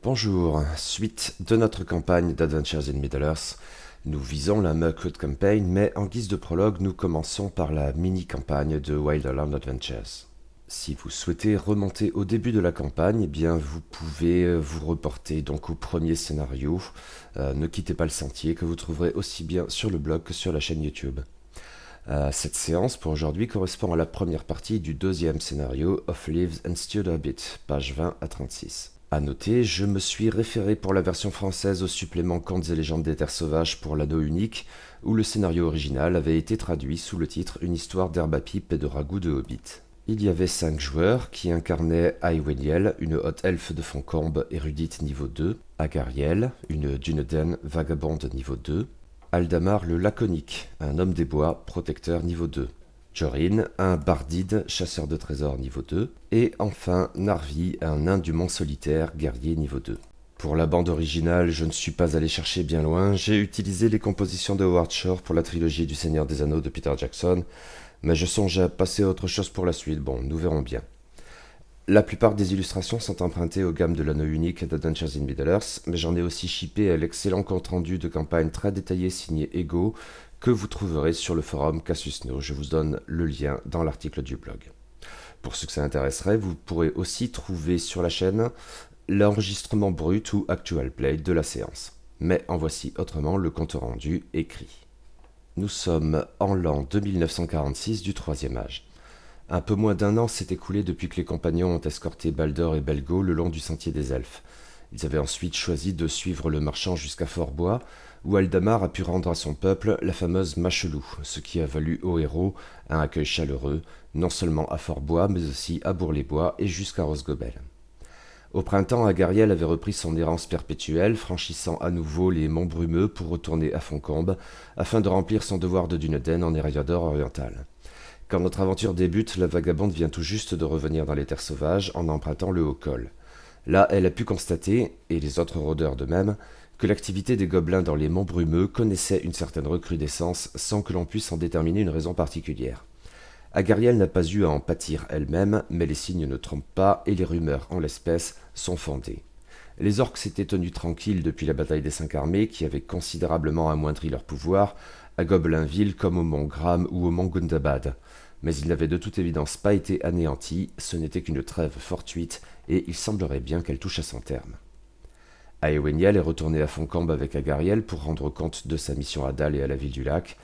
Bonjour, suite de notre campagne d'Adventures in Middle-earth, nous visons la Mirkwood Campaign, mais en guise de prologue, nous commençons par la mini-campagne de Wilderland Adventures. Si vous souhaitez remonter au début de la campagne, eh bien vous pouvez vous reporter donc au premier scénario. Ne quittez pas le sentier que vous trouverez aussi bien sur le blog que sur la chaîne YouTube. Cette séance pour aujourd'hui correspond à la première partie du deuxième scénario Of Leaves and Stewed Hobbit, pages 20 à 36. À noter, je me suis référé pour la version française au supplément Contes et légendes des terres sauvages pour l'anneau unique, où le scénario original avait été traduit sous le titre Une histoire d'herbe à pipe et de ragoût de hobbit. Il y avait 5 joueurs qui incarnaient Ayweniel, une haute elfe de Foncombe érudite niveau 2, Agariel, une Dunedain vagabonde niveau 2, Aldamar le laconique, un homme des bois protecteur niveau 2, Jorin, un bardide, chasseur de trésors niveau 2, et enfin Narvi, un nain du mont solitaire, guerrier niveau 2. Pour la bande originale, je ne suis pas allé chercher bien loin, j'ai utilisé les compositions de Howard Shore pour la trilogie du Seigneur des Anneaux de Peter Jackson, mais je songe à passer à autre chose pour la suite, bon, nous verrons bien. La plupart des illustrations sont empruntées aux gammes de l'anneau unique d'Adventures in Middle-earth, mais j'en ai aussi shippé à l'excellent compte-rendu de campagne très détaillé signé Ego, que vous trouverez sur le forum Casus No. Je vous donne le lien dans l'article du blog. Pour ceux que ça intéresserait, vous pourrez aussi trouver sur la chaîne l'enregistrement brut ou actual play de la séance. Mais en voici autrement le compte rendu écrit. Nous sommes en l'an 2946 du Troisième Âge. Un peu moins d'un an s'est écoulé depuis que les compagnons ont escorté Baldur et Belgo le long du sentier des elfes. Ils avaient ensuite choisi de suivre le marchand jusqu'à Fort-Bois, où Aldamar a pu rendre à son peuple la fameuse Machelou, ce qui a valu aux héros un accueil chaleureux, non seulement à Fort-Bois, mais aussi à Bourg-les-Bois et jusqu'à Rosgobel. Au printemps, Agariel avait repris son errance perpétuelle, franchissant à nouveau les monts brumeux pour retourner à Foncombe, afin de remplir son devoir de Dunedain en Eriador oriental. Quand notre aventure débute, la vagabonde vient tout juste de revenir dans les terres sauvages en empruntant le Haut-Col. Là, elle a pu constater, et les autres rôdeurs de même, que l'activité des gobelins dans les monts brumeux connaissait une certaine recrudescence sans que l'on puisse en déterminer une raison particulière. Agariel n'a pas eu à en pâtir elle-même, mais les signes ne trompent pas et les rumeurs, en l'espèce, sont fondées. Les orques s'étaient tenus tranquilles depuis la bataille des 5 armées qui avait considérablement amoindri leur pouvoir, à Gobelinville comme au mont Gram ou au mont Gundabad. Mais ils n'avaient de toute évidence pas été anéantis, ce n'était qu'une trêve fortuite, et il semblerait bien qu'elle touche à son terme. Aeweniel est retournée à Foncombe avec Agariel pour rendre compte de sa mission à Dal et à la ville du lac.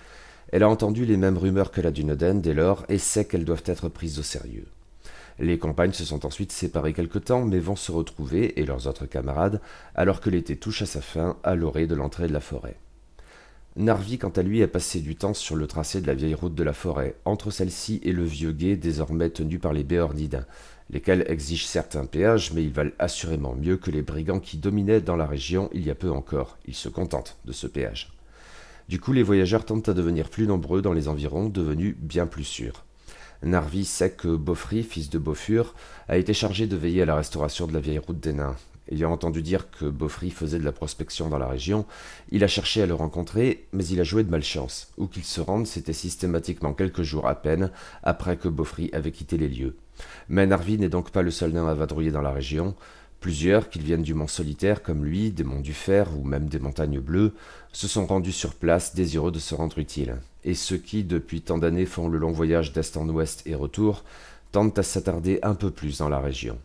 Elle a entendu les mêmes rumeurs que la Dunedain dès lors et sait qu'elles doivent être prises au sérieux. Les compagnes se sont ensuite séparées quelque temps, mais vont se retrouver, et leurs autres camarades, alors que l'été touche à sa fin, à l'orée de l'entrée de la forêt. Narvi, quant à lui, a passé du temps sur le tracé de la vieille route de la forêt, entre celle-ci et le vieux gué désormais tenu par les Béornides, lesquels exigent certes un péage, mais ils valent assurément mieux que les brigands qui dominaient dans la région il y a peu encore. Ils se contentent de ce péage. Du coup, les voyageurs tentent à devenir plus nombreux dans les environs, devenus bien plus sûrs. Narvi sait que Beaufry, fils de Beaufur, a été chargé de veiller à la restauration de la vieille route des nains. Ayant entendu dire que Beaufry faisait de la prospection dans la région, il a cherché à le rencontrer, mais il a joué de malchance. Où qu'il se rende, c'était systématiquement quelques jours à peine après que Beaufry avait quitté les lieux. Mais Narvi n'est donc pas le seul nain à vadrouiller dans la région. Plusieurs, qu'ils viennent du mont solitaire comme lui, des monts du Fer ou même des montagnes bleues, se sont rendus sur place désireux de se rendre utiles. Et ceux qui, depuis tant d'années, font le long voyage d'est en ouest et retour, tentent à s'attarder un peu plus dans la région.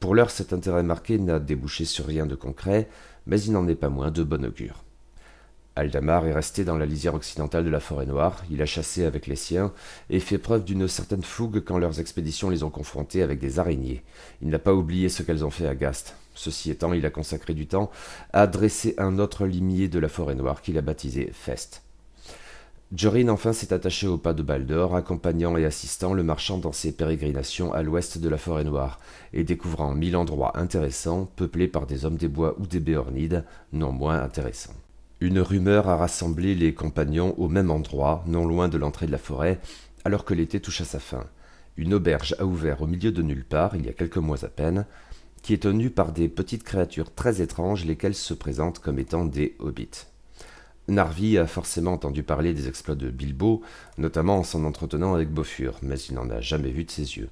Pour l'heure, cet intérêt marqué n'a débouché sur rien de concret, mais il n'en est pas moins de bon augure. Aldamar est resté dans la lisière occidentale de la forêt noire, il a chassé avec les siens et fait preuve d'une certaine fougue quand leurs expéditions les ont confrontés avec des araignées. Il n'a pas oublié ce qu'elles ont fait à Gast. Ceci étant, il a consacré du temps à dresser un autre limier de la forêt noire qu'il a baptisé Fest. Jorin enfin s'est attaché au pas de Baldur, accompagnant et assistant le marchand dans ses pérégrinations à l'ouest de la forêt noire, et découvrant 1000 endroits intéressants, peuplés par des hommes des bois ou des béornides, non moins intéressants. Une rumeur a rassemblé les compagnons au même endroit, non loin de l'entrée de la forêt, alors que l'été touche à sa fin. Une auberge a ouvert au milieu de nulle part, il y a quelques mois à peine, qui est tenue par des petites créatures très étranges, lesquelles se présentent comme étant des hobbits. Narvi a forcément entendu parler des exploits de Bilbo, notamment en s'en entretenant avec Beaufur, mais il n'en a jamais vu de ses yeux.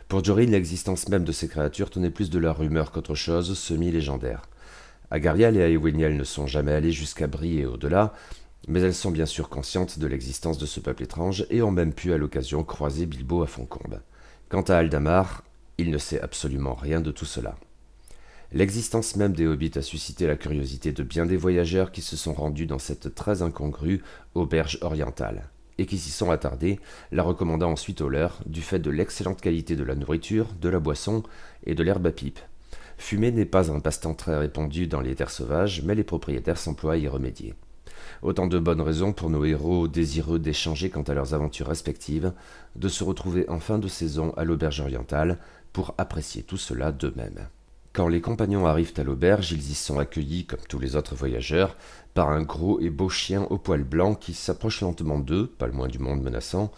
Pour Jorin, l'existence même de ces créatures tenait plus de la rumeur qu'autre chose, semi-légendaire. Agariel et Aeweniel ne sont jamais allés jusqu'à Brie et au-delà, mais elles sont bien sûr conscientes de l'existence de ce peuple étrange et ont même pu à l'occasion croiser Bilbo à Fontcombe. Quant à Aldamar, il ne sait absolument rien de tout cela. L'existence même des hobbits a suscité la curiosité de bien des voyageurs qui se sont rendus dans cette très incongrue auberge orientale, et qui s'y sont attardés, la recommandant ensuite aux leurs, du fait de l'excellente qualité de la nourriture, de la boisson et de l'herbe à pipe. Fumer n'est pas un passe-temps très répandu dans les terres sauvages, mais les propriétaires s'emploient à y remédier. Autant de bonnes raisons pour nos héros désireux d'échanger quant à leurs aventures respectives, de se retrouver en fin de saison à l'auberge orientale pour apprécier tout cela d'eux-mêmes. Quand les compagnons arrivent à l'auberge, ils y sont accueillis, comme tous les autres voyageurs, par un gros et beau chien au poil blanc qui s'approche lentement d'eux, pas le moins du monde menaçant,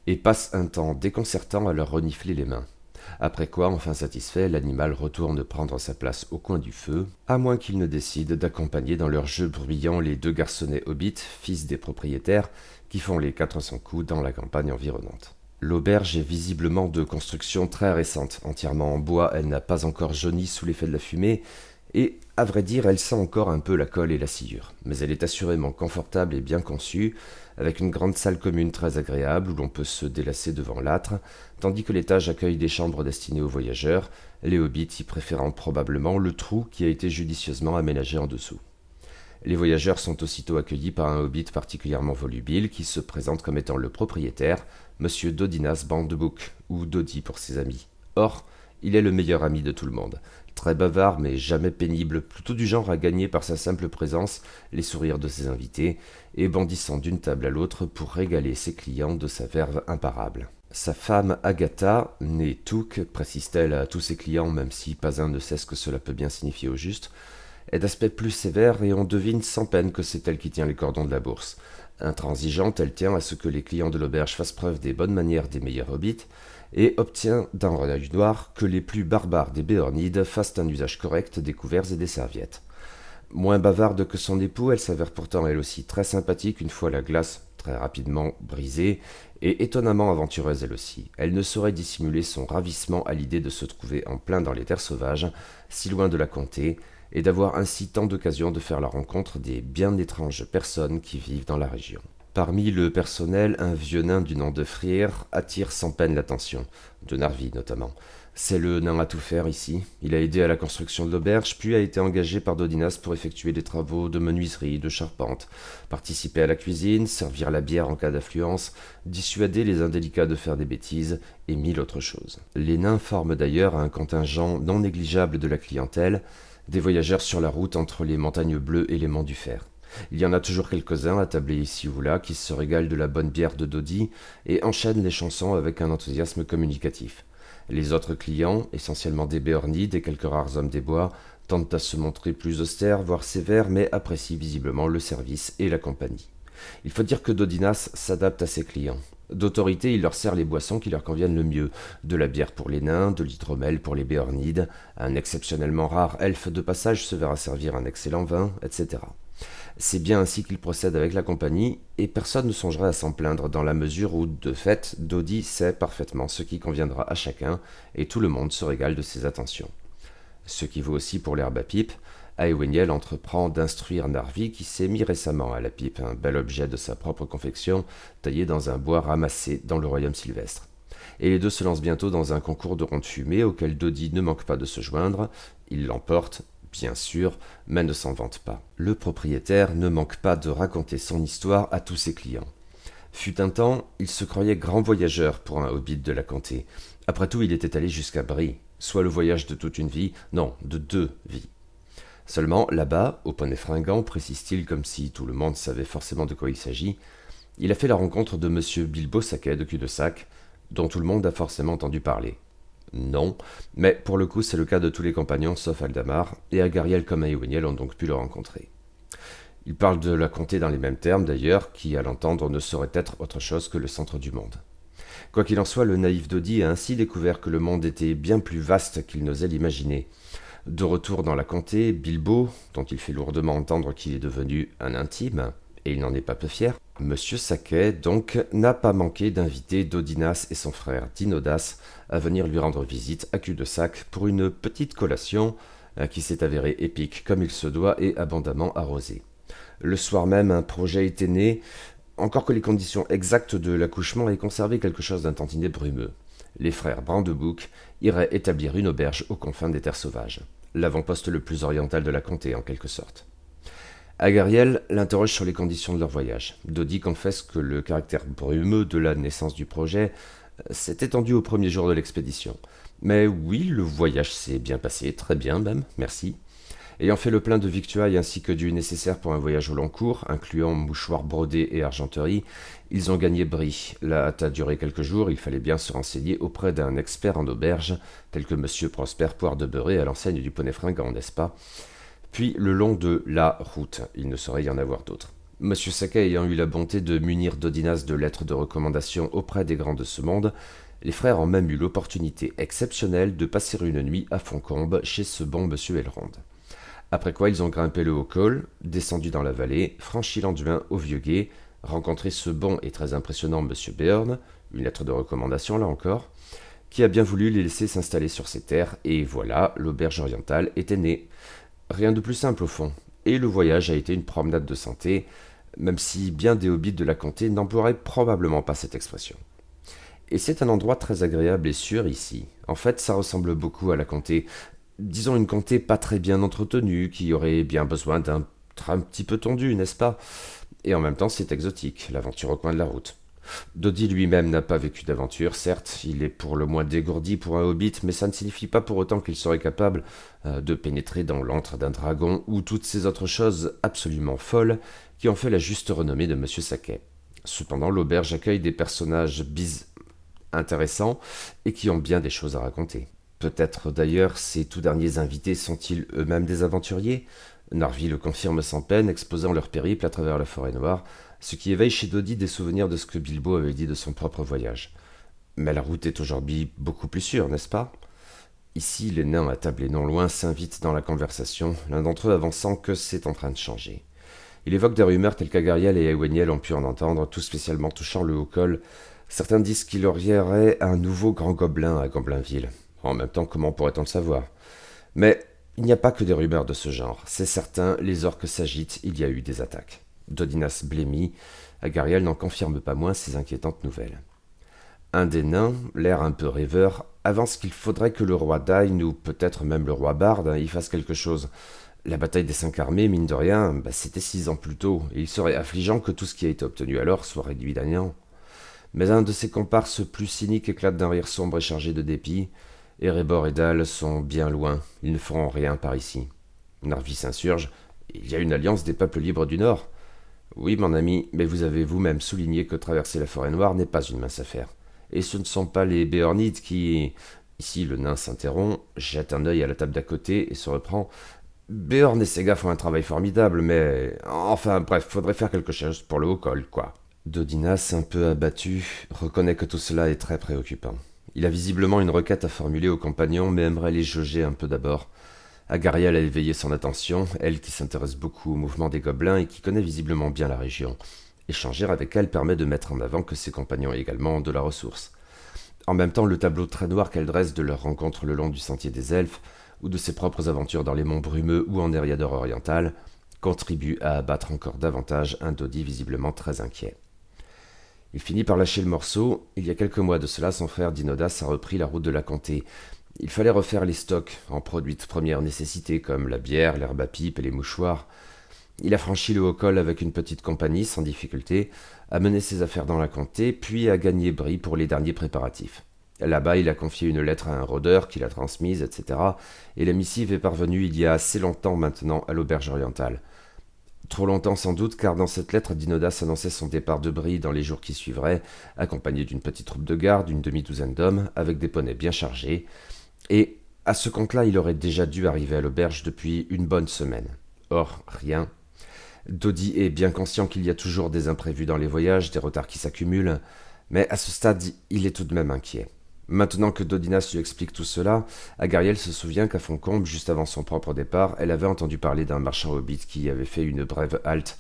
et passe un temps déconcertant à leur renifler les mains. Après quoi, enfin satisfait, l'animal retourne prendre sa place au coin du feu, à moins qu'il ne décide d'accompagner dans leur jeu bruyant les 2 garçonnets hobbits, fils des propriétaires, qui font les 400 coups dans la campagne environnante. L'auberge est visiblement de construction très récente. Entièrement en bois, elle n'a pas encore jauni sous l'effet de la fumée, et, à vrai dire, elle sent encore un peu la colle et la sciure. Mais elle est assurément confortable et bien conçue, avec une grande salle commune très agréable où l'on peut se délasser devant l'âtre, tandis que l'étage accueille des chambres destinées aux voyageurs, les hobbits y préférant probablement le trou qui a été judicieusement aménagé en dessous. Les voyageurs sont aussitôt accueillis par un hobbit particulièrement volubile qui se présente comme étant le propriétaire, Monsieur Dodinas Bandebook, ou Dodi pour ses amis. Or, il est le meilleur ami de tout le monde. Très bavard mais jamais pénible, plutôt du genre à gagner par sa simple présence les sourires de ses invités, et bondissant d'une table à l'autre pour régaler ses clients de sa verve imparable. Sa femme Agatha, née Took, précise-t-elle à tous ses clients, même si pas un ne sait ce que cela peut bien signifier au juste, est d'aspect plus sévère et on devine sans peine que c'est elle qui tient les cordons de la bourse. Intransigeante, elle tient à ce que les clients de l'auberge fassent preuve des bonnes manières des meilleurs hobbits et obtient d'un œil noir que les plus barbares des Béornides fassent un usage correct des couverts et des serviettes. Moins bavarde que son époux, elle s'avère pourtant elle aussi très sympathique une fois la glace très rapidement brisée, et étonnamment aventureuse elle aussi. Elle ne saurait dissimuler son ravissement à l'idée de se trouver en plein dans les terres sauvages, si loin de la comté, et d'avoir ainsi tant d'occasions de faire la rencontre des bien étranges personnes qui vivent dans la région. Parmi le personnel, un vieux nain du nom de Frier attire sans peine l'attention, de Narvi notamment. C'est le nain à tout faire ici. Il a aidé à la construction de l'auberge, puis a été engagé par Dodinas pour effectuer des travaux de menuiserie, de charpente, participer à la cuisine, servir la bière en cas d'affluence, dissuader les indélicats de faire des bêtises, et mille autres choses. Les nains forment d'ailleurs un contingent non négligeable de la clientèle, des voyageurs sur la route entre les montagnes bleues et les monts du Fer. Il y en a toujours quelques-uns attablés ici ou là qui se régalent de la bonne bière de Dodi et enchaînent les chansons avec un enthousiasme communicatif. Les autres clients, essentiellement des Béornides et quelques rares hommes des bois, tentent à se montrer plus austères, voire sévères, mais apprécient visiblement le service et la compagnie. Il faut dire que Dodinas s'adapte à ses clients. D'autorité, il leur sert les boissons qui leur conviennent le mieux. De la bière pour les nains, de l'hydromel pour les Béornides, un exceptionnellement rare elfe de passage se verra servir un excellent vin, etc. C'est bien ainsi qu'il procède avec la compagnie, et personne ne songerait à s'en plaindre dans la mesure où, de fait, Dodi sait parfaitement ce qui conviendra à chacun, et tout le monde se régale de ses attentions. Ce qui vaut aussi pour l'herbe à pipe. Aeweniel entreprend d'instruire Narvi qui s'est mis récemment à la pipe, un bel objet de sa propre confection, taillé dans un bois ramassé dans le royaume sylvestre. Et les deux se lancent bientôt dans un concours de ronde fumée auquel Dodi ne manque pas de se joindre. Il l'emporte, bien sûr, mais ne s'en vante pas. Le propriétaire ne manque pas de raconter son histoire à tous ses clients. Fut un temps, il se croyait grand voyageur pour un hobbit de la comté. Après tout, il était allé jusqu'à Brie, soit le voyage de toute une vie, non, de 2 vies. Seulement, là-bas, au poney fringant, précise-t-il comme si tout le monde savait forcément de quoi il s'agit, il a fait la rencontre de M. Bilbo Saquet de Cul-de-Sac, dont tout le monde a forcément entendu parler. Non, mais pour le coup c'est le cas de tous les compagnons sauf Aldamar, et Agariel comme Aeweniel ont donc pu le rencontrer. Ils parlent de la comté dans les mêmes termes d'ailleurs, qui à l'entendre ne saurait être autre chose que le centre du monde. Quoi qu'il en soit, le naïf Dodi a ainsi découvert que le monde était bien plus vaste qu'il n'osait l'imaginer. De retour dans la comté, Bilbo, dont il fait lourdement entendre qu'il est devenu un intime, et il n'en est pas peu fier, Monsieur Saquet, donc, n'a pas manqué d'inviter Dodinas et son frère Dinodas à venir lui rendre visite à cul-de-sac pour une petite collation qui s'est avérée épique comme il se doit et abondamment arrosée. Le soir même, un projet était né, encore que les conditions exactes de l'accouchement aient conservé quelque chose d'un tantinet brumeux. Les frères Brandebouc iraient établir une auberge aux confins des terres sauvages, l'avant-poste le plus oriental de la comté en quelque sorte. Agariel l'interroge sur les conditions de leur voyage. Dodi confesse que le caractère brumeux de la naissance du projet s'est étendu au premier jour de l'expédition. Mais oui, le voyage s'est bien passé, très bien même, merci. Ayant fait le plein de victuailles ainsi que du nécessaire pour un voyage au long cours, incluant mouchoirs brodés et argenterie, ils ont gagné Brie. La hâte a duré quelques jours, il fallait bien se renseigner auprès d'un expert en auberge, tel que Monsieur Prosper Poire de Beurré à l'enseigne du Poney Fringant, n'est-ce pas? Puis le long de la route, il ne saurait y en avoir d'autres. Monsieur Saquet ayant eu la bonté de munir Dodinas de lettres de recommandation auprès des grands de ce monde, les frères ont même eu l'opportunité exceptionnelle de passer une nuit à Foncombe chez ce bon Monsieur Elrond. Après quoi ils ont grimpé le haut col, descendu dans la vallée, franchi l'Anduin au Vieux-Gué, rencontré ce bon et très impressionnant Monsieur Béorn, une lettre de recommandation là encore, qui a bien voulu les laisser s'installer sur ses terres, et voilà, l'auberge orientale était née. Rien de plus simple au fond, et le voyage a été une promenade de santé, même si bien des hobbits de la comté n'emploieraient probablement pas cette expression. Et c'est un endroit très agréable et sûr ici. En fait, ça ressemble beaucoup à la comté. Disons une comté pas très bien entretenue, qui aurait bien besoin d'un train un petit peu tondu, n'est-ce pas? Et en même temps, c'est exotique, l'aventure au coin de la route. Dodi lui-même n'a pas vécu d'aventure, certes, il est pour le moins dégourdi pour un hobbit, mais ça ne signifie pas pour autant qu'il serait capable de pénétrer dans l'antre d'un dragon ou toutes ces autres choses absolument folles qui ont fait la juste renommée de Monsieur Saquet. Cependant, l'auberge accueille des personnages intéressants et qui ont bien des choses à raconter. Peut-être d'ailleurs ces tout derniers invités sont-ils eux-mêmes des aventuriers? Narvi le confirme sans peine, exposant leur périple à travers la forêt noire, ce qui éveille chez Dodi des souvenirs de ce que Bilbo avait dit de son propre voyage. Mais la route est aujourd'hui beaucoup plus sûre, n'est-ce pas? Ici, les nains attablés non loin s'invitent dans la conversation, l'un d'entre eux avançant que c'est en train de changer. Il évoque des rumeurs telles qu'Agariel et Eweniel ont pu en entendre, tout spécialement touchant le Haut-Col. Certains disent qu'il y aurait un nouveau grand gobelin à Goblinville. En même temps, comment pourrait-on le savoir? Mais il n'y a pas que des rumeurs de ce genre. C'est certain, les orques s'agitent, il y a eu des attaques. Dodinas blêmit, Agariel n'en confirme pas moins ces inquiétantes nouvelles. Un des nains, l'air un peu rêveur, avance qu'il faudrait que le roi Dain, ou peut-être même le roi Bard, y fasse quelque chose. La bataille des 5 armées, mine de rien, c'était 6 ans plus tôt, et il serait affligeant que tout ce qui a été obtenu alors soit réduit à néant. Mais un de ses comparses plus cyniques éclate d'un rire sombre et chargé de dépit. Erebor et Dal sont bien loin, ils ne feront rien par ici. Narvi s'insurge, il y a une alliance des peuples libres du Nord. Oui, mon ami, mais vous avez vous-même souligné que traverser la forêt noire n'est pas une mince affaire. Et ce ne sont pas les Béornides qui... Ici, le nain s'interrompt, jette un œil à la table d'à côté et se reprend. Béorn et ses gars font un travail formidable, mais... Enfin, bref, faudrait faire quelque chose pour le Haut-Col, quoi. Dodinas, un peu abattu, reconnaît que tout cela est très préoccupant. Il a visiblement une requête à formuler aux compagnons, mais aimerait les jauger un peu d'abord. Agariel a éveillé son attention, elle qui s'intéresse beaucoup au mouvement des gobelins et qui connaît visiblement bien la région. Échanger avec elle permet de mettre en avant que ses compagnons également ont de la ressource. En même temps, le tableau très noir qu'elle dresse de leur rencontre le long du sentier des elfes, ou de ses propres aventures dans les monts brumeux ou en Eriador oriental, contribue à abattre encore davantage un Dodi visiblement très inquiet. Il finit par lâcher le morceau. Il y a quelques mois de cela, son frère Dinodas a repris la route de la comté. Il fallait refaire les stocks en produits de première nécessité comme la bière, l'herbe à pipe et les mouchoirs. Il a franchi le Haut-Col avec une petite compagnie sans difficulté, a mené ses affaires dans la comté, puis a gagné Brie pour les derniers préparatifs. Là-bas, il a confié une lettre à un rôdeur qui l'a transmise, etc. Et la missive est parvenue il y a assez longtemps maintenant à l'auberge orientale. Trop longtemps sans doute, car dans cette lettre, Dinodas annonçait son départ de Brie dans les jours qui suivraient, accompagné d'une petite troupe de garde, d'une demi-douzaine d'hommes, avec des poneys bien chargés. Et, à ce compte-là, il aurait déjà dû arriver à l'auberge depuis une bonne semaine. Or, rien. Dodi est bien conscient qu'il y a toujours des imprévus dans les voyages, des retards qui s'accumulent, mais à ce stade, il est tout de même inquiet. Maintenant que Dodinas lui explique tout cela, Agariel se souvient qu'à Foncombe, juste avant son propre départ, elle avait entendu parler d'un marchand hobbit qui avait fait une brève halte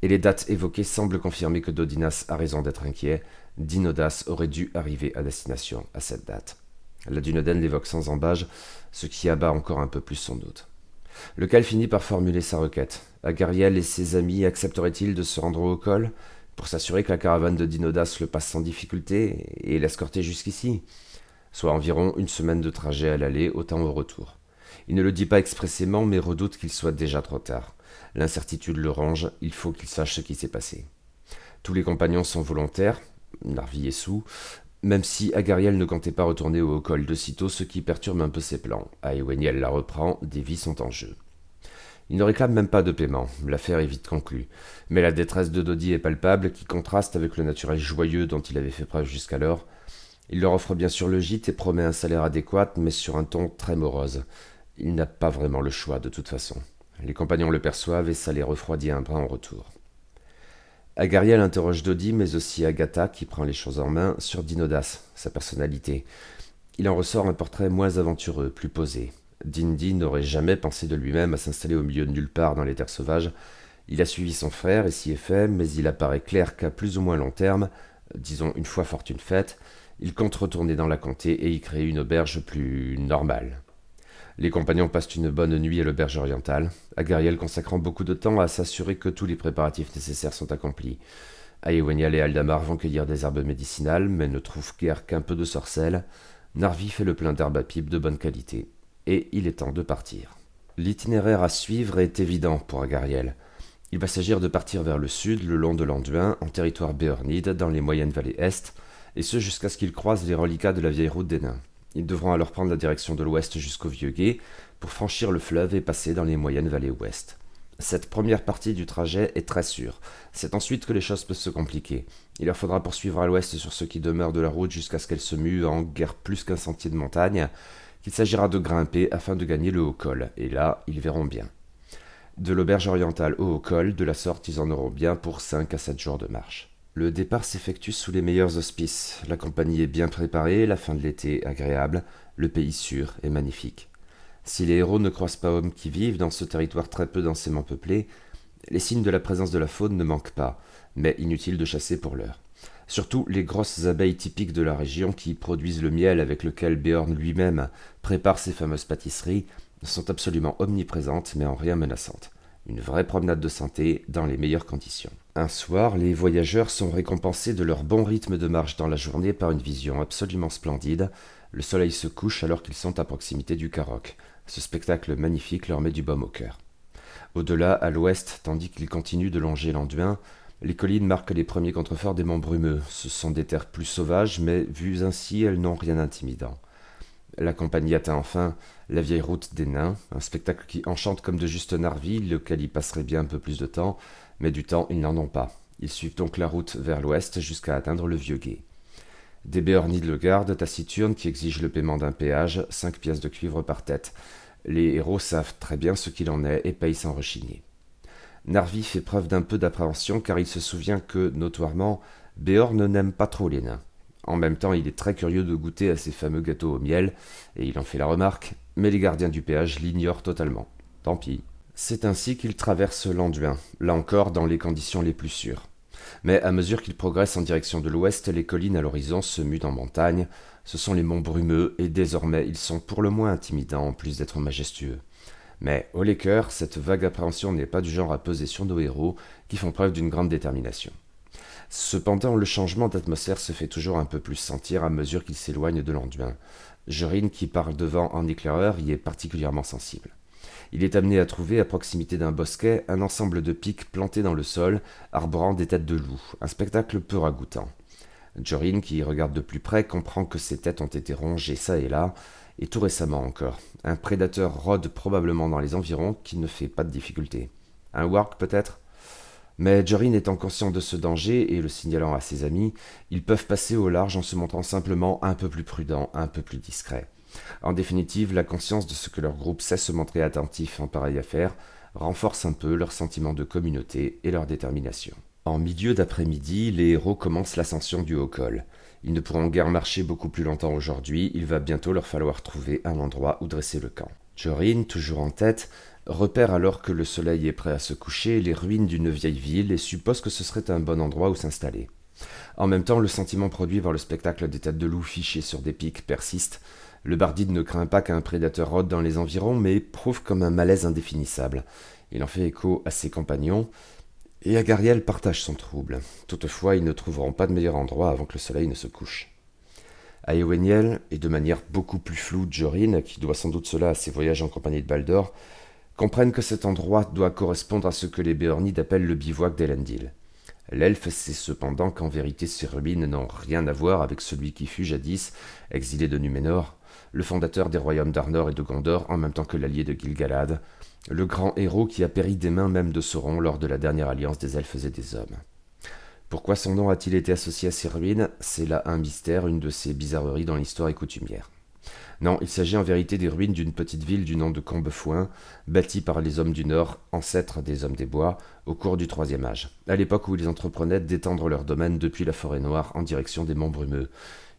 Et les dates évoquées semblent confirmer que Dodinas a raison d'être inquiet. Dinodas aurait dû arriver à destination à cette date. La Dunedain l'évoque sans embâge, ce qui abat encore un peu plus son doute. Lequel finit par formuler sa requête. Agariel et ses amis accepteraient-ils de se rendre au col pour s'assurer que la caravane de Dinodas le passe sans difficulté et l'escorter jusqu'ici, soit environ une semaine de trajet à l'aller, autant au retour. Il ne le dit pas expressément, mais redoute qu'il soit déjà trop tard. L'incertitude le ronge, il faut qu'il sache ce qui s'est passé. Tous les compagnons sont volontaires, Narvi est sous, même si Agariel ne comptait pas retourner au col de sitôt, ce qui perturbe un peu ses plans. Aeweniel la reprend, des vies sont en jeu. Il ne réclame même pas de paiement, l'affaire est vite conclue. Mais la détresse de Dodi est palpable, qui contraste avec le naturel joyeux dont il avait fait preuve jusqu'alors. Il leur offre bien sûr le gîte et promet un salaire adéquat, mais sur un ton très morose. Il n'a pas vraiment le choix de toute façon. Les compagnons le perçoivent et ça les refroidit un brin en retour. Agariel interroge Dodi, mais aussi Agatha, qui prend les choses en main, sur Dinodas, sa personnalité. Il en ressort un portrait moins aventureux, plus posé. Dindi n'aurait jamais pensé de lui-même à s'installer au milieu de nulle part dans les terres sauvages. Il a suivi son frère et s'y est fait, mais il apparaît clair qu'à plus ou moins long terme, disons une fois fortune faite, il compte retourner dans la comté et y créer une auberge plus normale. Les compagnons passent une bonne nuit à l'auberge orientale, Agariel consacrant beaucoup de temps à s'assurer que tous les préparatifs nécessaires sont accomplis. Aeweniel et Aldamar vont cueillir des herbes médicinales, mais ne trouvent guère qu'un peu de sorcelle. Narvi fait le plein d'herbes à pipe de bonne qualité. Et il est temps de partir. L'itinéraire à suivre est évident pour Agariel. Il va s'agir de partir vers le sud, le long de l'Anduin, en territoire béornide, dans les moyennes vallées est, et ce jusqu'à ce qu'ils croisent les reliquats de la vieille route des nains. Ils devront alors prendre la direction de l'ouest jusqu'au Vieux Gué pour franchir le fleuve et passer dans les moyennes vallées ouest. Cette première partie du trajet est très sûre. C'est ensuite que les choses peuvent se compliquer. Il leur faudra poursuivre à l'ouest sur ce qui demeure de la route jusqu'à ce qu'elle se mue en guère plus qu'un sentier de montagne, qu'il s'agira de grimper afin de gagner le haut col, et là, ils verront bien. De l'auberge orientale au haut col, de la sorte, ils en auront bien pour 5 à 7 jours de marche. Le départ s'effectue sous les meilleurs auspices. La compagnie est bien préparée, la fin de l'été agréable, le pays sûr et magnifique. Si les héros ne croisent pas hommes qui vivent dans ce territoire très peu densément peuplé, les signes de la présence de la faune ne manquent pas, mais inutile de chasser pour l'heure. Surtout les grosses abeilles typiques de la région qui produisent le miel avec lequel Beorn lui-même prépare ses fameuses pâtisseries sont absolument omniprésentes mais en rien menaçantes. Une vraie promenade de santé dans les meilleures conditions. Un soir, les voyageurs sont récompensés de leur bon rythme de marche dans la journée par une vision absolument splendide. Le soleil se couche alors qu'ils sont à proximité du Carrock. Ce spectacle magnifique leur met du baume au cœur. Au-delà, à l'ouest, tandis qu'ils continuent de longer l'Anduin, les collines marquent les premiers contreforts des monts brumeux. Ce sont des terres plus sauvages, mais vues ainsi, elles n'ont rien d'intimidant. La compagnie atteint enfin la vieille route des nains, un spectacle qui enchante comme de juste Narvi, lequel y passerait bien un peu plus de temps, mais du temps ils n'en ont pas. Ils suivent donc la route vers l'ouest jusqu'à atteindre le Vieux Gué. Des béornides le gardent, taciturnes, qui exigent le paiement d'un péage, 5 pièces de cuivre par tête. Les héros savent très bien ce qu'il en est et payent sans rechigner. Narvi fait preuve d'un peu d'appréhension car il se souvient que, notoirement, Beorn n'aime pas trop les nains. En même temps, il est très curieux de goûter à ces fameux gâteaux au miel, et il en fait la remarque, mais les gardiens du péage l'ignorent totalement. Tant pis. C'est ainsi qu'il traverse l'Anduin, là encore dans les conditions les plus sûres. Mais à mesure qu'il progresse en direction de l'ouest, les collines à l'horizon se muent en montagnes. Ce sont les monts brumeux, et désormais ils sont pour le moins intimidants en plus d'être majestueux. Mais, haut les cœurs, cette vague appréhension n'est pas du genre à peser sur nos héros, qui font preuve d'une grande détermination. Cependant, le changement d'atmosphère se fait toujours un peu plus sentir à mesure qu'il s'éloigne de l'Anduin. Jorin, qui parle devant en éclaireur, y est particulièrement sensible. Il est amené à trouver, à proximité d'un bosquet, un ensemble de pics plantés dans le sol, arborant des têtes de loup, un spectacle peu ragoûtant. Jorin, qui y regarde de plus près, comprend que ces têtes ont été rongées çà et là, et tout récemment encore. Un prédateur rôde probablement dans les environs, qui ne fait pas de difficulté. Un warg peut-être ? Mais Jorin étant conscient de ce danger et le signalant à ses amis, ils peuvent passer au large en se montrant simplement un peu plus prudents, un peu plus discrets. En définitive, la conscience de ce que leur groupe sait se montrer attentif en pareille affaire renforce un peu leur sentiment de communauté et leur détermination. En milieu d'après-midi, les héros commencent l'ascension du haut col. Ils ne pourront guère marcher beaucoup plus longtemps aujourd'hui, il va bientôt leur falloir trouver un endroit où dresser le camp. Jorin, toujours en tête, repère alors que le soleil est prêt à se coucher les ruines d'une vieille ville et suppose que ce serait un bon endroit où s'installer. En même temps, le sentiment produit par le spectacle des têtes de loup fichées sur des pics persiste. Le Bardide ne craint pas qu'un prédateur rôde dans les environs, mais éprouve comme un malaise indéfinissable. Il en fait écho à ses compagnons, et Agariel partage son trouble. Toutefois, ils ne trouveront pas de meilleur endroit avant que le soleil ne se couche. Aéweniel, et de manière beaucoup plus floue Jorin, qui doit sans doute cela à ses voyages en compagnie de Baldur, comprennent que cet endroit doit correspondre à ce que les Béornides appellent le bivouac d'Elendil. L'elfe sait cependant qu'en vérité ces ruines n'ont rien à voir avec celui qui fut jadis, exilé de Numénor, le fondateur des royaumes d'Arnor et de Gondor en même temps que l'allié de Gil-galad, le grand héros qui a péri des mains même de Sauron lors de la dernière alliance des elfes et des hommes. Pourquoi son nom a-t-il été associé à ces ruines? C'est là un mystère, une de ces bizarreries dans l'histoire et coutumière. Non, il s'agit en vérité des ruines d'une petite ville du nom de Combefouin, bâtie par les hommes du Nord, ancêtres des hommes des bois, au cours du IIIe âge, à l'époque où ils entreprenaient d'étendre leur domaine depuis la forêt noire en direction des monts brumeux,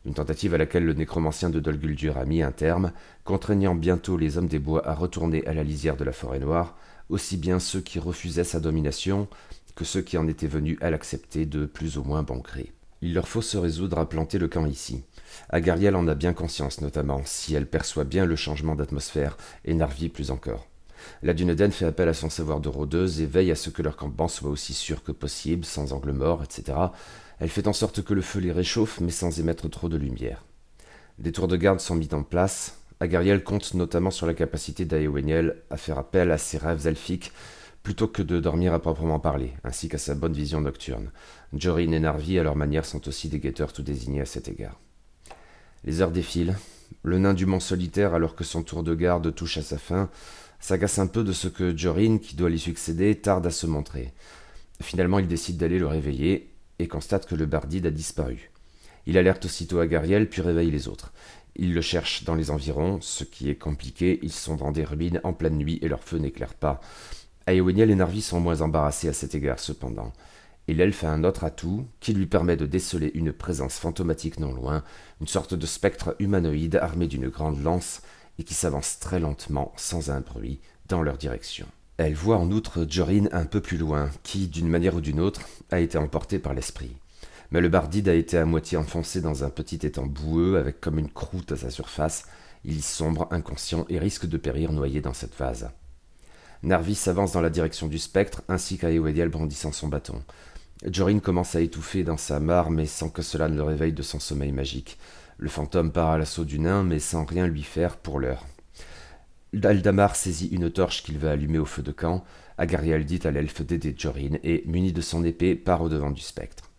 une tentative à laquelle le nécromancien de Dol Guldur a mis un terme, contraignant bientôt les hommes des bois à retourner à la lisière de la forêt noire, aussi bien ceux qui refusaient sa domination que ceux qui en étaient venus à l'accepter de plus ou moins bon gré. Il leur faut se résoudre à planter le camp ici. Agariel en a bien conscience, notamment, si elle perçoit bien le changement d'atmosphère, et Narvi plus encore. La Dunedain fait appel à son savoir de rôdeuse et veille à ce que leur campement soit aussi sûr que possible, sans angle mort, etc. Elle fait en sorte que le feu les réchauffe, mais sans émettre trop de lumière. Des tours de garde sont mis en place. Agariel compte notamment sur la capacité d'Aéweniel à faire appel à ses rêves elfiques, plutôt que de dormir à proprement parler, ainsi qu'à sa bonne vision nocturne. Jorin et Narvi, à leur manière, sont aussi des guetteurs tout désignés à cet égard. Les heures défilent. Le nain du mont solitaire, alors que son tour de garde touche à sa fin, s'agace un peu de ce que Jorin, qui doit lui succéder, tarde à se montrer. Finalement, il décide d'aller le réveiller et constate que le Bardide a disparu. Il alerte aussitôt Agariel, puis réveille les autres. Il le cherche dans les environs, ce qui est compliqué, ils sont dans des ruines en pleine nuit et leur feu n'éclaire pas. Aéweniel et Narvi sont moins embarrassés à cet égard cependant, et l'elfe a un autre atout qui lui permet de déceler une présence fantomatique non loin, une sorte de spectre humanoïde armé d'une grande lance et qui s'avance très lentement, sans un bruit, dans leur direction. Elle voit en outre Jorin un peu plus loin, qui, d'une manière ou d'une autre, a été emporté par l'esprit. Mais le Bardide a été à moitié enfoncé dans un petit étang boueux avec comme une croûte à sa surface. Il y sombre, inconscient, et risque de périr noyé dans cette vase. Narvi s'avance dans la direction du spectre, ainsi qu'Aéweniel brandissant son bâton. Jorin commence à étouffer dans sa mare, mais sans que cela ne le réveille de son sommeil magique. Le fantôme part à l'assaut du nain, mais sans rien lui faire pour l'heure. Aldamar saisit une torche qu'il va allumer au feu de camp. Agariel dit à l'elfe d'aider Jorin et, muni de son épée, part au-devant du spectre.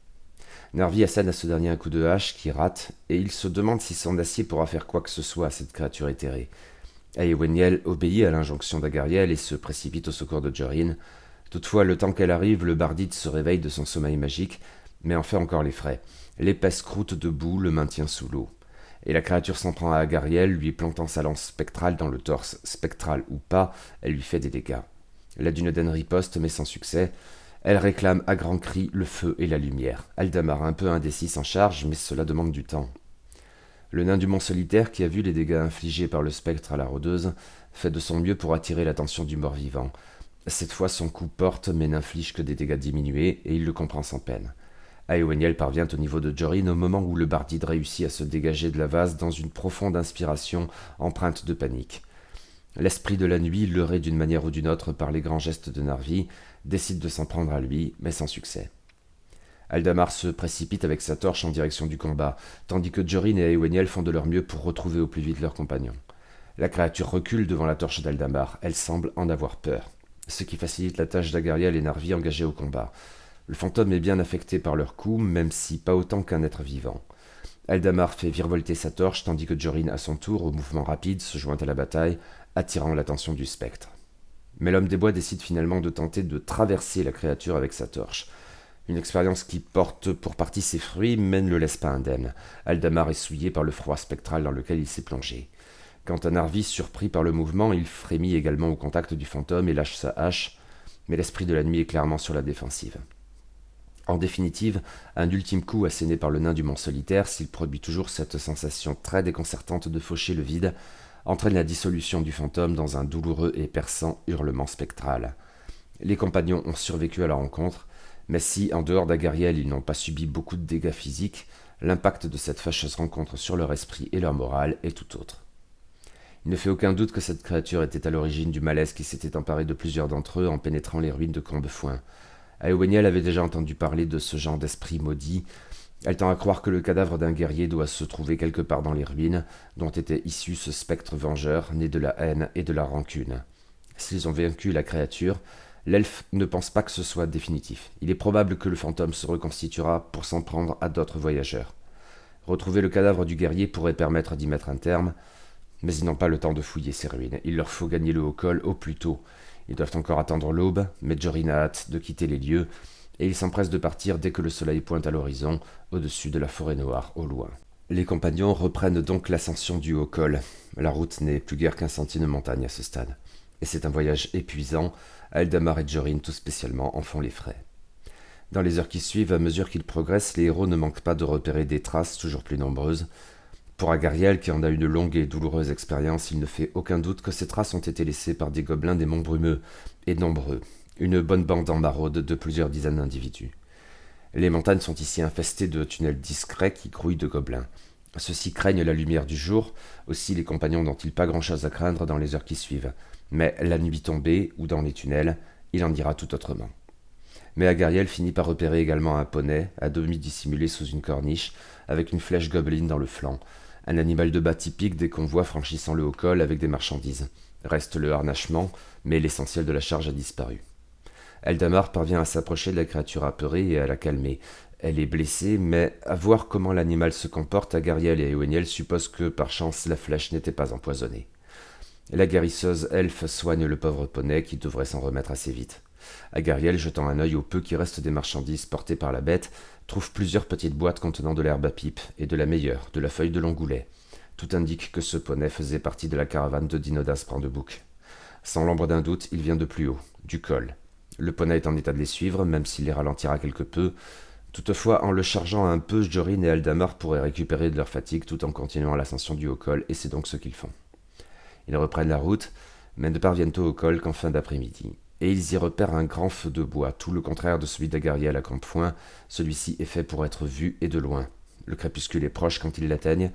Narvi assène à ce dernier un coup de hache qui rate, et il se demande si son acier pourra faire quoi que ce soit à cette créature éthérée. Aéweniel obéit à l'injonction d'Agariel et se précipite au secours de Jorin. Toutefois, le temps qu'elle arrive, le Bardide se réveille de son sommeil magique, mais en fait encore les frais. L'épaisse croûte de boue le maintient sous l'eau. Et la créature s'en prend à Agariel, lui plantant sa lance spectrale dans le torse. Spectrale ou pas, elle lui fait des dégâts. La Dunedain riposte, mais sans succès. Elle réclame à grands cris le feu et la lumière. Aldamar, un peu indécis, s'en charge, mais cela demande du temps. Le nain du mont solitaire, qui a vu les dégâts infligés par le spectre à la rôdeuse, fait de son mieux pour attirer l'attention du mort-vivant. Cette fois, son coup porte, mais n'inflige que des dégâts diminués, et il le comprend sans peine. Aéweniel parvient au niveau de Jorin au moment où le Bardide réussit à se dégager de la vase dans une profonde inspiration empreinte de panique. L'esprit de la nuit, leurré d'une manière ou d'une autre par les grands gestes de Narvi, décide de s'en prendre à lui, mais sans succès. Aldamar se précipite avec sa torche en direction du combat, tandis que Jorin et Aéweniel font de leur mieux pour retrouver au plus vite leurs compagnons. La créature recule devant la torche d'Aldamar, elle semble en avoir peur, ce qui facilite la tâche d'Agariel et Narvi engagés au combat. Le fantôme est bien affecté par leurs coups, même si pas autant qu'un être vivant. Aldamar fait virevolter sa torche, tandis que Jorin, à son tour, au mouvement rapide, se joint à la bataille, attirant l'attention du spectre. Mais l'homme des bois décide finalement de tenter de traverser la créature avec sa torche. Une expérience qui porte pour partie ses fruits, mais ne le laisse pas indemne. Aldamar est souillé par le froid spectral dans lequel il s'est plongé. Quant à Narvi, surpris par le mouvement, il frémit également au contact du fantôme et lâche sa hache, mais l'esprit de la nuit est clairement sur la défensive. En définitive, un ultime coup asséné par le nain du mont solitaire, s'il produit toujours cette sensation très déconcertante de faucher le vide, entraîne la dissolution du fantôme dans un douloureux et perçant hurlement spectral. Les compagnons ont survécu à la rencontre, mais si, en dehors d'Agariel, ils n'ont pas subi beaucoup de dégâts physiques, l'impact de cette fâcheuse rencontre sur leur esprit et leur morale est tout autre. Il ne fait aucun doute que cette créature était à l'origine du malaise qui s'était emparé de plusieurs d'entre eux en pénétrant les ruines de Combefoin. Eoweniel avait déjà entendu parler de ce genre d'esprit maudit. Elle tend à croire que le cadavre d'un guerrier doit se trouver quelque part dans les ruines, dont était issu ce spectre vengeur, né de la haine et de la rancune. S'ils ont vaincu la créature, l'elfe ne pense pas que ce soit définitif. Il est probable que le fantôme se reconstituera pour s'en prendre à d'autres voyageurs. Retrouver le cadavre du guerrier pourrait permettre d'y mettre un terme, mais ils n'ont pas le temps de fouiller ces ruines. Il leur faut gagner le Haut-Col au plus tôt. Ils doivent encore attendre l'aube, mais Jorin a hâte de quitter les lieux, et il s'empresse de partir dès que le soleil pointe à l'horizon, au-dessus de la forêt noire, au loin. Les compagnons reprennent donc l'ascension du Haut-Col. La route n'est plus guère qu'un sentier de montagne à ce stade. Et c'est un voyage épuisant. Eldamar et Jorin tout spécialement en font les frais. Dans les heures qui suivent, à mesure qu'ils progressent, les héros ne manquent pas de repérer des traces toujours plus nombreuses. Pour Agariel, qui en a une longue et douloureuse expérience, il ne fait aucun doute que ces traces ont été laissées par des gobelins des monts brumeux, et nombreux, une bonne bande en maraude de plusieurs dizaines d'individus. Les montagnes sont ici infestées de tunnels discrets qui grouillent de gobelins. Ceux-ci craignent la lumière du jour, aussi les compagnons n'ont-ils pas grand-chose à craindre dans les heures qui suivent. Mais la nuit tombée, ou dans les tunnels, il en dira tout autrement. Mais Agariel finit par repérer également un poney, à demi dissimulé sous une corniche, avec une flèche gobeline dans le flanc. Un animal de bas typique des convois franchissant le Haut-Col avec des marchandises. Reste le harnachement, mais l'essentiel de la charge a disparu. Eldamar parvient à s'approcher de la créature apeurée et à la calmer. Elle est blessée, mais à voir comment l'animal se comporte, Agariel et Eoweniel supposent que, par chance, la flèche n'était pas empoisonnée. La guérisseuse elfe soigne le pauvre poney qui devrait s'en remettre assez vite. Agariel, jetant un œil au peu qui reste des marchandises portées par la bête, trouve plusieurs petites boîtes contenant de l'herbe à pipe, et de la meilleure, de la feuille de longoulet. Tout indique que ce poney faisait partie de la caravane de Dinodas Brandebouc. Sans l'ombre d'un doute, il vient de plus haut, du col. Le poney est en état de les suivre, même s'il les ralentira quelque peu. Toutefois, en le chargeant un peu, Jorin et Eldamar pourraient récupérer de leur fatigue tout en continuant l'ascension du Haut-Col, et c'est donc ce qu'ils font. Ils reprennent la route, mais ne parviennent au Haut-Col qu'en fin d'après-midi. Et ils y repèrent un grand feu de bois, tout le contraire de celui d'Agariel à Combefoin. Celui-ci est fait pour être vu et de loin. Le crépuscule est proche quand ils l'atteignent,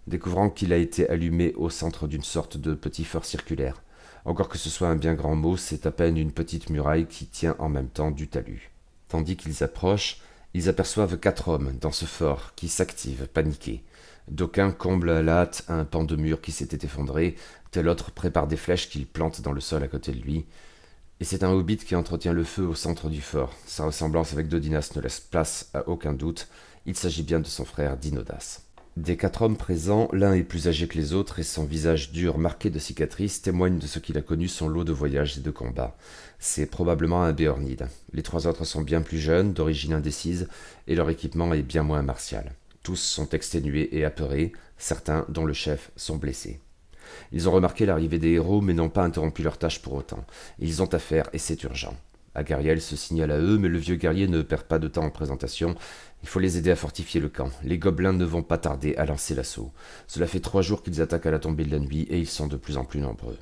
découvrant qu'il a été allumé au centre d'une sorte de petit fort circulaire. Encore que ce soit un bien grand mot, c'est à peine une petite muraille qui tient en même temps du talus. Tandis qu'ils approchent, ils aperçoivent 4 hommes dans ce fort qui s'activent, paniqués. D'aucuns comblent à la hâte un pan de mur qui s'était effondré, tel autre prépare des flèches qu'il plante dans le sol à côté de lui. Et c'est un hobbit qui entretient le feu au centre du fort. Sa ressemblance avec Dodinas ne laisse place à aucun doute. Il s'agit bien de son frère Dinodas. Des 4 hommes présents, l'un est plus âgé que les autres et son visage dur marqué de cicatrices témoigne de ce qu'il a connu son lot de voyages et de combats. C'est probablement un Béornide. Les 3 autres sont bien plus jeunes, d'origine indécise, et leur équipement est bien moins martial. Tous sont exténués et apeurés, certains, dont le chef, sont blessés. Ils ont remarqué l'arrivée des héros, mais n'ont pas interrompu leur tâche pour autant. Ils ont affaire, et c'est urgent. Agariel se signale à eux, mais le vieux guerrier ne perd pas de temps en présentation. Il faut les aider à fortifier le camp. Les gobelins ne vont pas tarder à lancer l'assaut. Cela fait 3 jours qu'ils attaquent à la tombée de la nuit, et ils sont de plus en plus nombreux.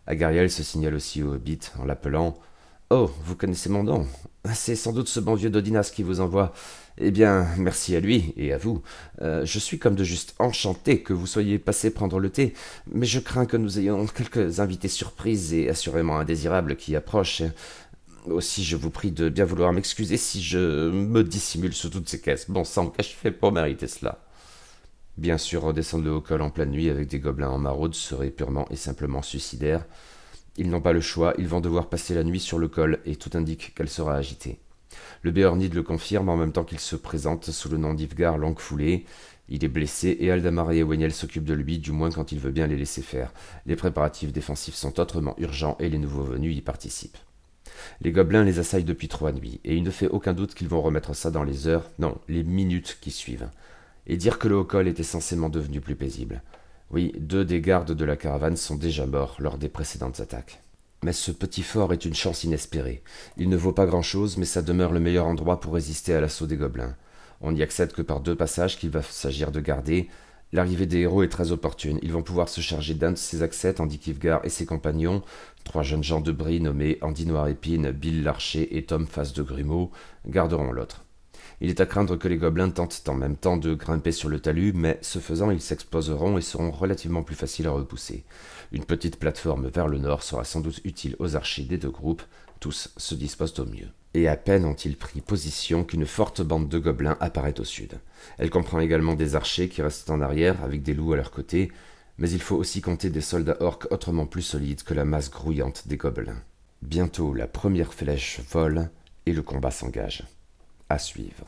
Agariel se signale aussi au hobbit, en l'appelant « Oh, vous connaissez mon nom. C'est sans doute ce bon vieux Dodinas qui vous envoie. Eh bien, merci à lui, et à vous. Je suis comme de juste enchanté que vous soyez passé prendre le thé, mais je crains que nous ayons quelques invités surprises et assurément indésirables qui approchent. Aussi, je vous prie de bien vouloir m'excuser si je me dissimule sous toutes ces caisses. Bon sang, qu'ai-je fait pour mériter cela ?» Bien sûr, redescendre le Haut-Col en pleine nuit avec des gobelins en maraude serait purement et simplement suicidaire. Ils n'ont pas le choix, ils vont devoir passer la nuit sur le col, et tout indique qu'elle sera agitée. Le Béornide le confirme en même temps qu'il se présente sous le nom d'Ivgar Longue-Foulée. Il est blessé, et Eldamar et Eoweniel s'occupent de lui, du moins quand il veut bien les laisser faire. Les préparatifs défensifs sont autrement urgents, et les nouveaux venus y participent. Les gobelins les assaillent depuis 3 nuits, et il ne fait aucun doute qu'ils vont remettre ça dans les heures, non, les minutes qui suivent. Et dire que le Haut-Col est essentiellement devenu plus paisible. Oui, 2 des gardes de la caravane sont déjà morts lors des précédentes attaques. Mais ce petit fort est une chance inespérée. Il ne vaut pas grand-chose, mais ça demeure le meilleur endroit pour résister à l'assaut des gobelins. On n'y accède que par 2 passages qu'il va s'agir de garder. L'arrivée des héros est très opportune. Ils vont pouvoir se charger d'un de ses accès tandis qu'Yvgar et ses compagnons, trois jeunes gens de Brie nommés Andy Noirépine, Bill Larcher et Tom Face de Grumeau, garderont l'autre. Il est à craindre que les gobelins tentent en même temps de grimper sur le talus, mais ce faisant, ils s'exposeront et seront relativement plus faciles à repousser. Une petite plateforme vers le nord sera sans doute utile aux archers des deux groupes, tous se disposent au mieux. Et à peine ont-ils pris position qu'une forte bande de gobelins apparaît au sud. Elle comprend également des archers qui restent en arrière avec des loups à leur côté, mais il faut aussi compter des soldats orques autrement plus solides que la masse grouillante des gobelins. Bientôt la première flèche vole et le combat s'engage. À suivre.